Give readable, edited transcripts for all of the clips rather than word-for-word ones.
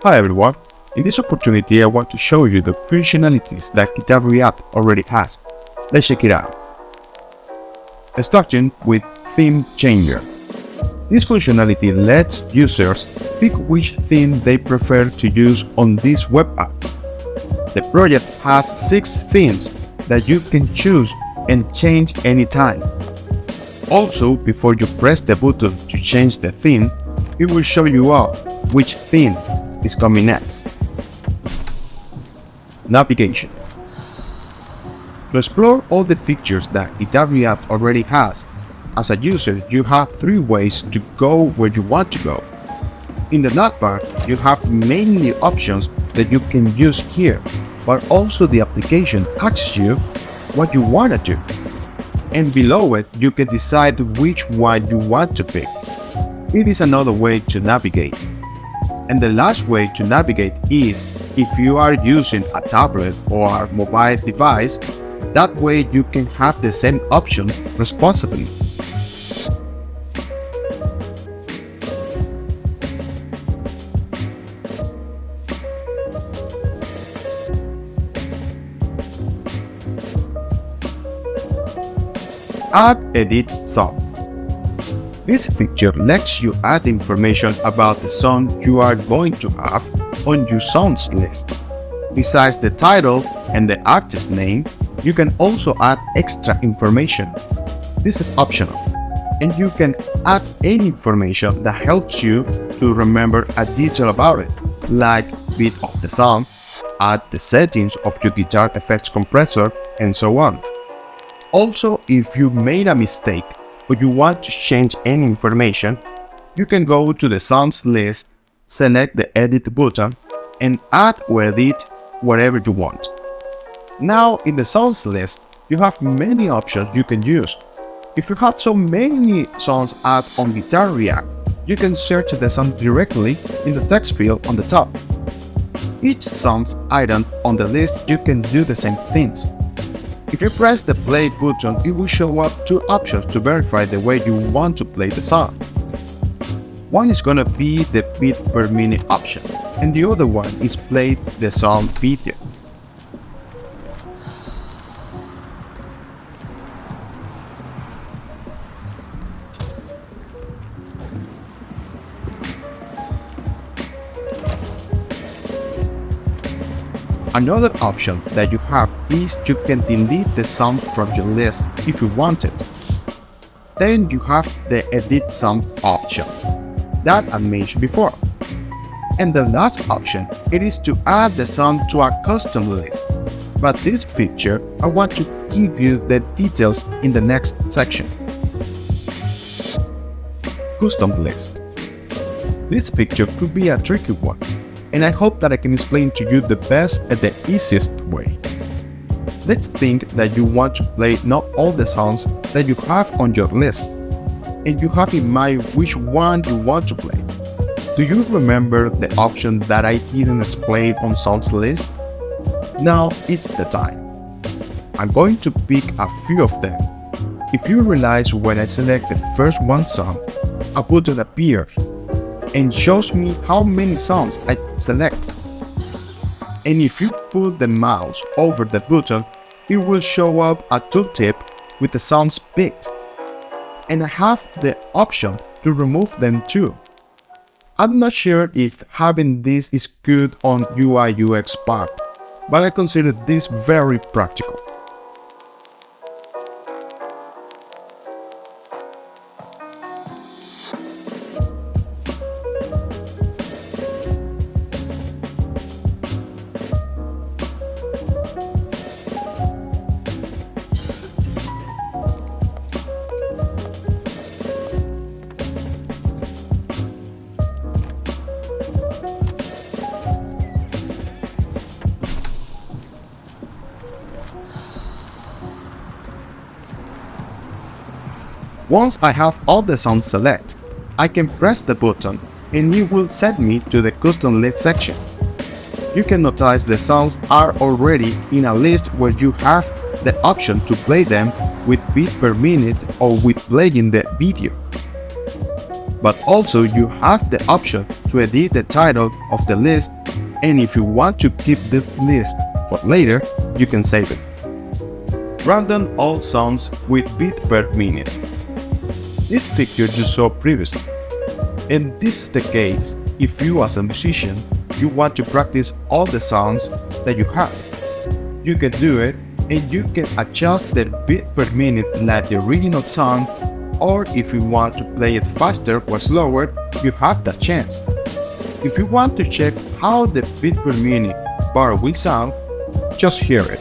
Hi everyone, in this opportunity I want to show you the functionalities that GuitaReact already has. Let's check it out. Starting with Theme Changer. This functionality lets users pick which theme they prefer to use on this web app. The project has 6 themes that you can choose and change anytime. Also, before you press the button to change the theme, it will show you up which theme is coming next. Navigation. To explore all the features that GuitaReact already has, as a user you have 3 ways to go where you want to go. In the navbar, you have mainly options that you can use here, but also the application asks you what you want to do. And below it, you can decide which one you want to pick. It is another way to navigate. And the last way to navigate is if you are using a tablet or a mobile device, that way you can have the same option responsibly. Add Edit Song. This feature lets you add information about the song you are going to have on your songs list. Besides the title and the artist name, you can also add extra information. This is optional, and you can add any information that helps you to remember a detail about it, like beat of the song, add the settings of your guitar effects compressor, and so on. Also, if you made a mistake or you want to change any information, you can go to the songs list, select the edit button, and add or edit whatever you want. Now in the songs list, you have many options you can use. If you have so many songs added on GuitaReact, you can search the song directly in the text field on the top. Each songs item on the list, you can do the same things. If you press the play button, it will show up 2 options to verify the way you want to play the song. One is gonna be the beat per minute option, and the other one is play the song video. Another option that you have is you can delete the song from your list if you want it. Then you have the edit song option that I mentioned before. And the last option, it is to add the song to a custom list. But this feature, I want to give you the details in the next section. Custom list. This feature could be a tricky one, and I hope that I can explain to you the best and the easiest way. Let's think that you want to play not all the songs that you have on your list, and you have in mind which one you want to play. Do you remember the option that I didn't explain on songs list? Now it's the time. I'm going to pick a few of them. If you realize when I select the first one song, a button appears and shows me how many songs I select. And if you put the mouse over the button, it will show up a tooltip with the songs picked. And I have the option to remove them too. I'm not sure if having this is good on UI UX part, but I consider this very practical. Once I have all the songs selected, I can press the button and it will set me to the custom list section. You can notice the songs are already in a list where you have the option to play them with beat per minute or with playing the video. but also you have the option to edit the title of the list, and if you want to keep the list for later, you can save it. Random all sounds with beat per minute. This feature you saw previously, and this is the case if you as a musician you want to practice all the sounds that you have. You can do it, and you can adjust the beat per minute like the original song, or if you want to play it faster or slower, you have that chance. If you want to check how the beat per minute bar will sound, just hear it.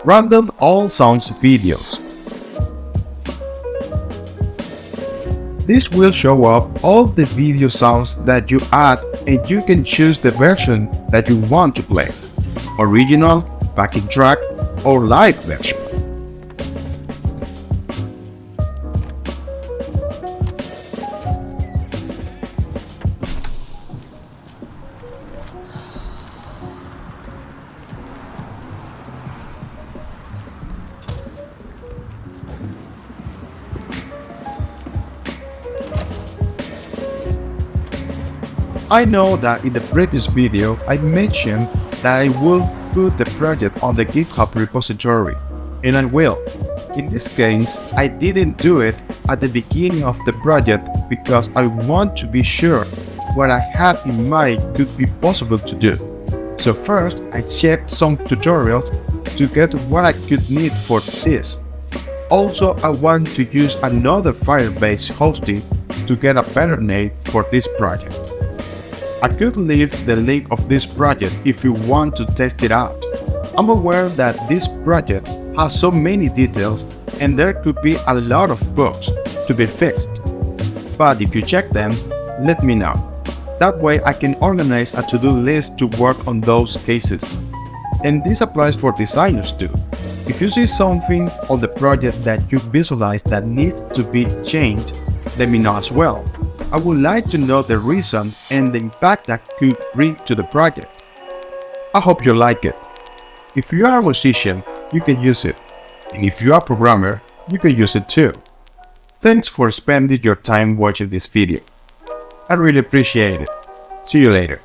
Random all sounds videos. This will show up all the video sounds that you add, and you can choose the version that you want to play: original, backing track, or live version. I know that in the previous video I mentioned that I will put the project on the GitHub repository, and I will. In this case, I didn't do it at the beginning of the project because I want to be sure what I had in mind could be possible to do. So first, I checked some tutorials to get what I could need for this. Also, I want to use another Firebase hosting to get a better name for this project. I could leave the link of this project if you want to test it out. I'm aware that this project has so many details and there could be a lot of bugs to be fixed. But if you check them, let me know. That way I can organize a to-do list to work on those cases. And this applies for designers too. If you see something on the project that you visualize that needs to be changed, let me know as well. I would like to know the reason and the impact that could bring to the project. I hope you like it. If you are a musician, you can use it. And if you are a programmer, you can use it too. Thanks for spending your time watching this video. I really appreciate it. See you later.